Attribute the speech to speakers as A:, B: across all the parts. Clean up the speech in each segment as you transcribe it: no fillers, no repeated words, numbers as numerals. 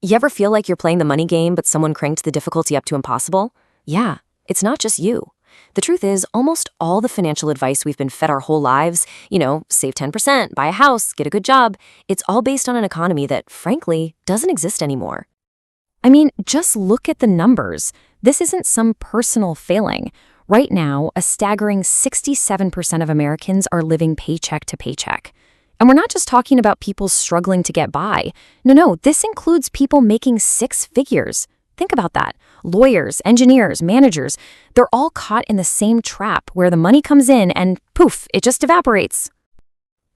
A: You ever feel like you're playing the money game, but someone cranked the difficulty up to impossible? Yeah, it's not just you. The truth is, almost all the financial advice we've been fed our whole lives, save 10%, buy a house, get a good job, it's all based on an economy that, frankly, doesn't exist anymore. I mean, just look at the numbers. This isn't some personal failing. Right now, a staggering 67% of Americans are living paycheck to paycheck. And we're not just talking about people struggling to get by. No, this includes people making six figures. Think about that. Lawyers, engineers, managers, they're all caught in the same trap where the money comes in and poof, it just evaporates.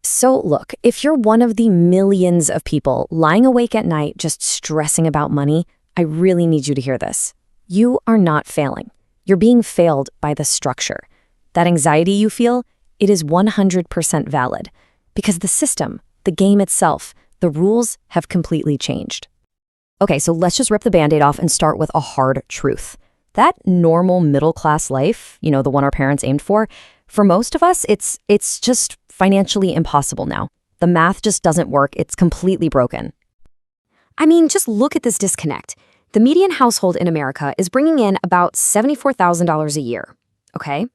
A: So look, if you're one of the millions of people lying awake at night just stressing about money, I really need you to hear this. You are not failing. You're being failed by the structure. That anxiety you feel, it is 100% valid. Because the system, the game itself, the rules have completely changed. Okay, so let's just rip the Band-Aid off and start with a hard truth. That normal middle-class life, the one our parents aimed for most of us, it's just financially impossible now. The math just doesn't work. It's completely broken.
B: I mean, just look at this disconnect. The median household in America is bringing in about $74,000 a year, okay?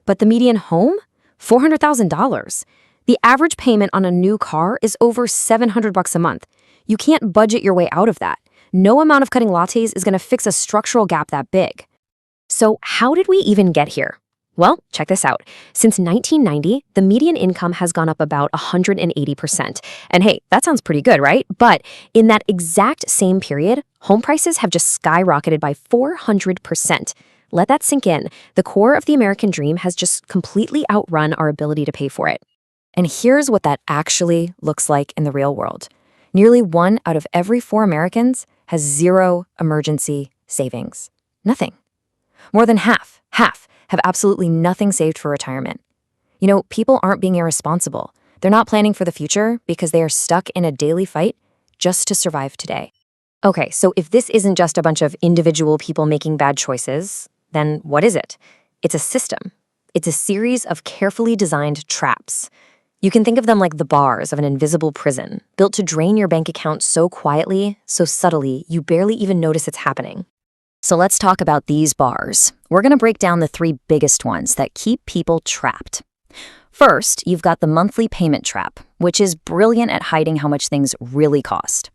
B: But the median home? $400,000. The average payment on a new car is over $700 a month. You can't budget your way out of that. No amount of cutting lattes is going to fix a structural gap that big. So how did we even get here? Well, check this out. Since 1990, the median income has gone up about 180%. And hey, that sounds pretty good, right? But in that exact same period, home prices have just skyrocketed by 400%. Let that sink in. The core of the American dream has just completely outrun our ability to pay for it. And here's what that actually looks like in the real world. Nearly 1 out of every 4 Americans has zero emergency savings. Nothing. More than half have absolutely nothing saved for retirement. People aren't being irresponsible. They're not planning for the future because they are stuck in a daily fight just to survive today. Okay, so if this isn't just a bunch of individual people making bad choices, then what is it? It's a system. It's a series of carefully designed traps. You can think of them like the bars of an invisible prison, built to drain your bank account so quietly, so subtly, you barely even notice it's happening. So let's talk about these bars. We're going to break down the 3 biggest ones that keep people trapped. First, you've got the monthly payment trap, which is brilliant at hiding how much things really cost.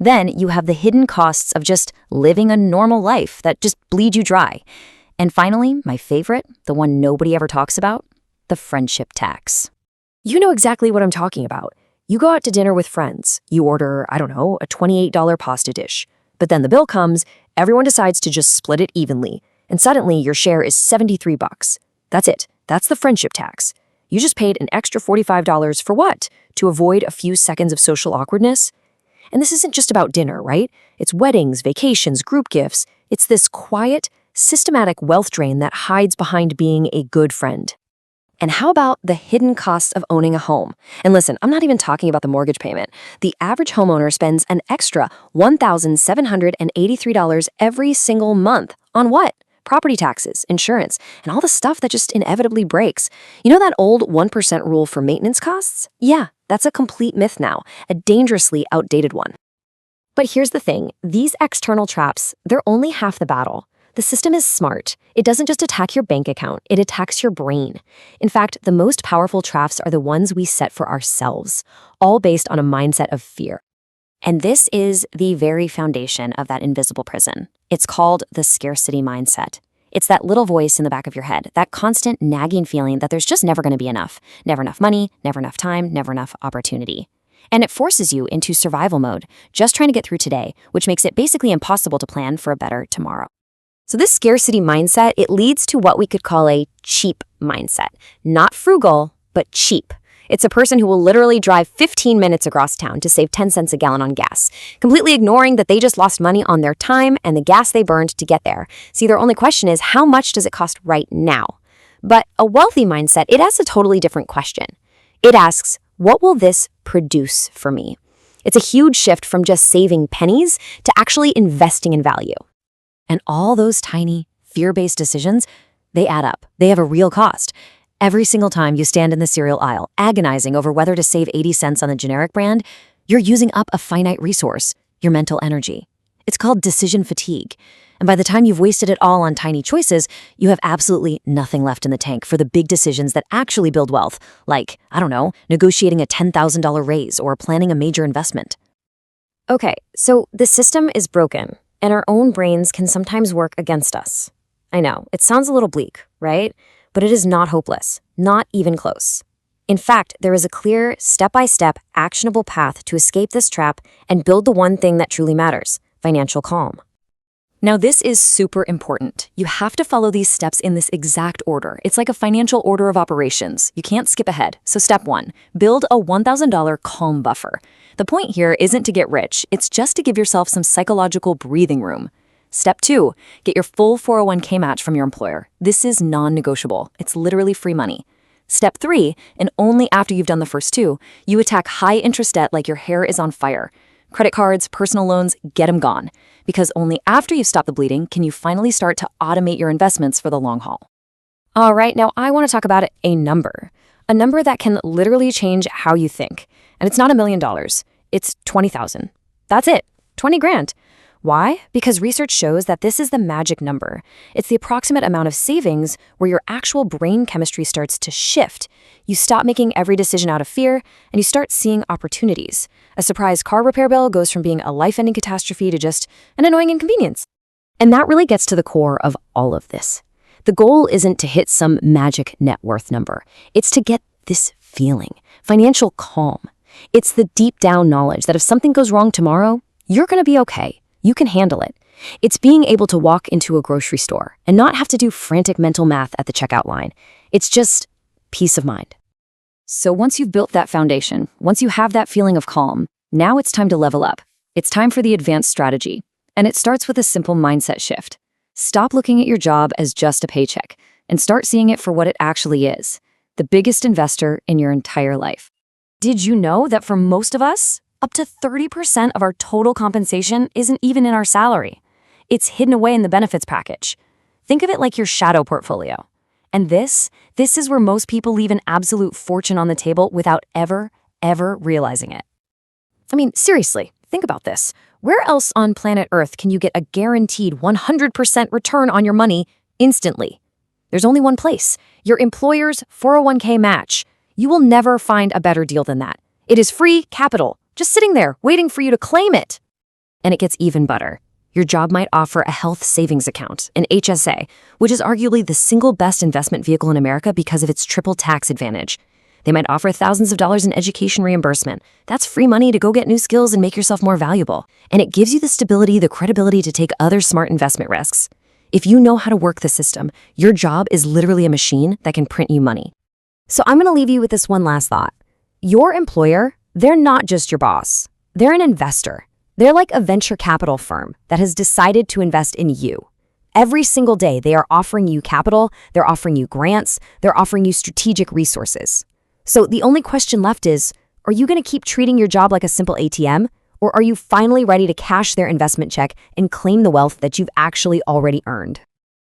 B: Then you have the hidden costs of just living a normal life that just bleed you dry. And finally, my favorite, the one nobody ever talks about, the friendship tax. You know exactly what I'm talking about. You go out to dinner with friends. You order, a $28 pasta dish. But then the bill comes, everyone decides to just split it evenly, and suddenly your share is $73. That's it. That's the friendship tax. You just paid an extra $45 for what? To avoid a few seconds of social awkwardness? And this isn't just about dinner, right? It's weddings, vacations, group gifts. It's this quiet, systematic wealth drain that hides behind being a good friend. And how about the hidden costs of owning a home? And listen, I'm not even talking about the mortgage payment. The average homeowner spends an extra $1,783 every single month on what? Property taxes, insurance, and all the stuff that just inevitably breaks. You know that old 1% rule for maintenance costs? Yeah, that's a complete myth now, a dangerously outdated one. But here's the thing, these external traps, they're only half the battle. The system is smart. It doesn't just attack your bank account, it attacks your brain. In fact, the most powerful traps are the ones we set for ourselves, all based on a mindset of fear. And this is the very foundation of that invisible prison. It's called the scarcity mindset. It's that little voice in the back of your head, that constant nagging feeling that there's just never going to be enough. Never enough money, never enough time, never enough opportunity. And it forces you into survival mode, just trying to get through today, which makes it basically impossible to plan for a better tomorrow. So this scarcity mindset, it leads to what we could call a cheap mindset. Not frugal, but cheap. It's a person who will literally drive 15 minutes across town to save 10 cents a gallon on gas, completely ignoring that they just lost money on their time and the gas they burned to get there. See, their only question is, how much does it cost right now? But a wealthy mindset, it asks a totally different question. It asks, what will this produce for me? It's a huge shift from just saving pennies to actually investing in value. And all those tiny, fear-based decisions, they add up. They have a real cost. Every single time you stand in the cereal aisle, agonizing over whether to save 80 cents on the generic brand, you're using up a finite resource, your mental energy.
A: It's called decision fatigue. And by the time you've wasted it all on tiny choices, you have absolutely nothing left in the tank for the big decisions that actually build wealth, like, I don't know, negotiating a $10,000 raise or planning a major investment.
B: Okay, so the system is broken, and our own brains can sometimes work against us. I know, it sounds a little bleak, right? But it is not hopeless, not even close. In fact, there is a clear, step-by-step, actionable path to escape this trap and build the one thing that truly matters: financial calm.
A: Now, this is super important. You have to follow these steps in this exact order. It's like a financial order of operations. You can't skip ahead. So step 1, build a $1,000 calm buffer. The point here isn't to get rich. It's just to give yourself some psychological breathing room. Step 2, get your full 401k match from your employer. This is non-negotiable. It's literally free money. Step 3, and only after you've done the first 2, you attack high-interest debt like your hair is on fire. Credit cards, personal loans, get them gone. Because only after you stop the bleeding can you finally start to automate your investments for the long haul.
B: All right, now I want to talk about a number. A number that can literally change how you think. And it's not $1 million. It's 20,000. That's it. 20 grand. Why? Because research shows that this is the magic number. It's the approximate amount of savings where your actual brain chemistry starts to shift. You stop making every decision out of fear, and you start seeing opportunities. A surprise car repair bill goes from being a life-ending catastrophe to just an annoying inconvenience.
A: And that really gets to the core of all of this. The goal isn't to hit some magic net worth number. It's to get this feeling, financial calm. It's the deep down knowledge that if something goes wrong tomorrow, you're going to be okay. You can handle it. It's being able to walk into a grocery store and not have to do frantic mental math at the checkout line. It's just peace of mind. So once you've built that foundation, once you have that feeling of calm, now it's time to level up. It's time for the advanced strategy. And it starts with a simple mindset shift. Stop looking at your job as just a paycheck and start seeing it for what it actually is: the biggest investor in your entire life. Did you know that for most of us, up to 30% of our total compensation isn't even in our salary? It's hidden away in the benefits package. Think of it like your shadow portfolio. And this is where most people leave an absolute fortune on the table without ever realizing it. I mean, seriously, think about this. Where else on planet Earth can you get a guaranteed 100% return on your money instantly? There's only one place: your employer's 401k match. You will never find a better deal than that. It is free capital, just sitting there, waiting for you to claim it. And it gets even better. Your job might offer a health savings account, an HSA, which is arguably the single best investment vehicle in America because of its triple tax advantage. They might offer thousands of dollars in education reimbursement. That's free money to go get new skills and make yourself more valuable. And it gives you the stability, the credibility to take other smart investment risks. If you know how to work the system, your job is literally a machine that can print you money.
B: So I'm going to leave you with this one last thought. Your employer, they're not just your boss. They're an investor. They're like a venture capital firm that has decided to invest in you. Every single day, they are offering you capital, they're offering you grants, they're offering you strategic resources. So the only question left is, are you going to keep treating your job like a simple ATM, or are you finally ready to cash their investment check and claim the wealth that you've actually already earned?